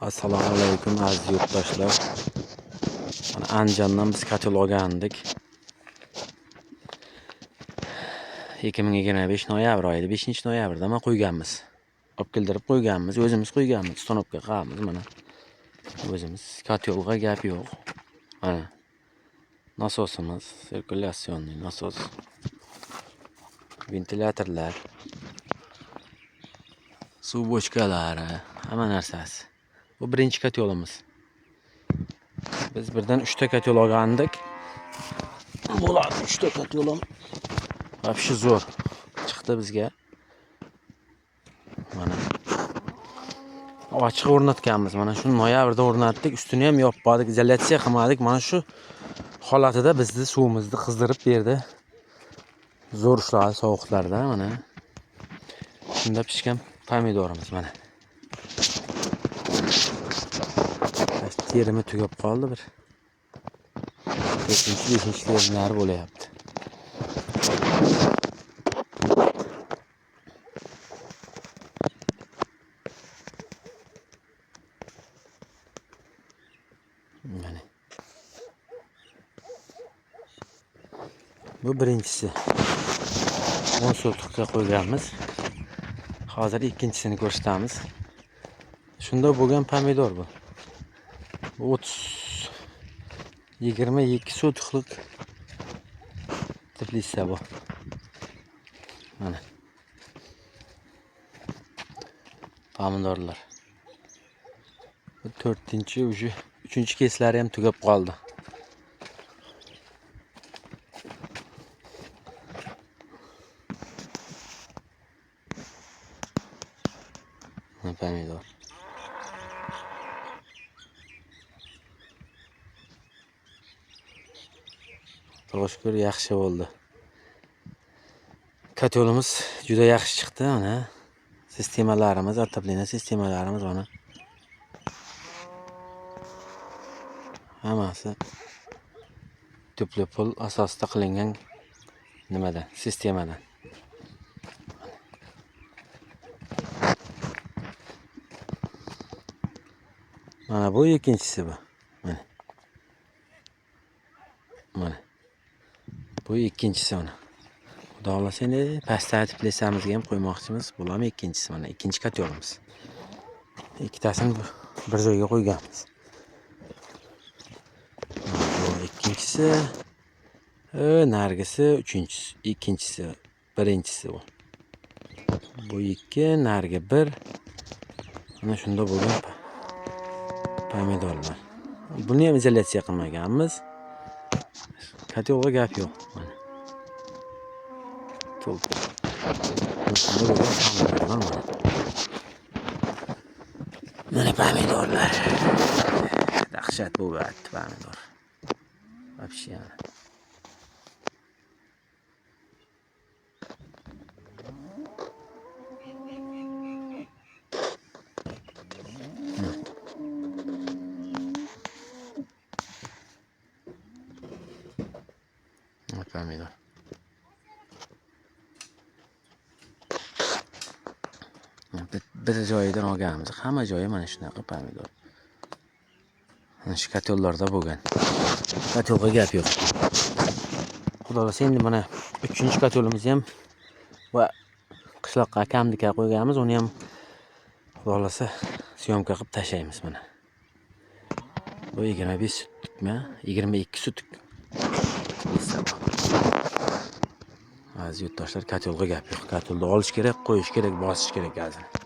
Assalomu alaykum aziz yurtdoshlar. Mana Andijondan biz katel olgandik. 2025 noyabr oyida 5-noyabrda men qo'yganmiz. Olib keltirib qo'yganmiz, o'zimiz qo'yganmiz. Stanopga qilamiz mana. O'zimiz katelga gap yo'q. Mana nasosimiz, sirkulyasionniy nasos. Ventilyatorlar, suv bochkalari, hamma narsasi. Bu birinchi katelimiz. Biz birdan 3 ta katel olgandik. Bo'ladi 3 ta katelim. Вообще zo'r chiqdi bizga. Mana ochiq o'rnatganmiz. Mana shu noyabrda o'rnatdik. Ustini ham yopmadik, izolyatsiya qilmadik. Mana shu holatida bizni suvimizni qizdirib berdi. Zo'r ushladi sovuqlarda mana. Shunda pishgan pomidorimiz mana. Terimi tugab qoldi bir. 4-5 terimlari bo'layapti. Mana. Bu birinchisi. 10 so'tga qo'yganmiz. Hozir ikkinchisini ko'rsatamiz. Shunda bo'lgan pomidor bu. 22 sotixlik teplitsa bu. Mana. Pomidorlar. Bu 4-chi, уже 3-chi keslari ham tugab qoldi. Pomidor. Xudoga shukr yaxshi bo'ldi. Katelimiz juda yaxshi chiqdi mana. Sistemalarimiz, отопление sistemalarimiz mana. Hammasi teplopol asosida qilingan nimadan? Sistemadan. Mana bu ikkinchisi bu. Mana. Mana. Bu ikkinchisi mana. Xudo xolasa endi pastda teplasamizga ham qo'ymoqchimiz. Bularmi ikkinchisi mana, ikkinchi katelimiz. Ikkitasini bir joyga qo'yganmiz. Bu ikkinchisi, nargisi uchinchisi, ikkinchisi, birinchisi bu. Bu ikki, nargi bir. Mana shunda bo'lgan pomidorlar. Buni ham izolyatsiya qilmaganmiz. Katelga gap yo'q. Mana. Mana pomidorlar. Dahshat bo'lyapti pomidor. Вообще. Pomidor. Bir joyidan olganmiz. Hamma joyi mana shunaqa pomidor. Mana shu katellarda bo'lgan. Katelga gap yo'q. Xudo xolasa endi mana 3-chi katelimiz ham va qishloqqa kamdika qo'yganmiz. Uni ham xudo xolasa syomka qilib tashlaymiz mana. Bu 25 sutlikmi? 22 sutlik. Aziz yurtdoshlar, katelga gap yo'q. Katelda olish kerak, qo'yish kerak, bosish kerak gazini.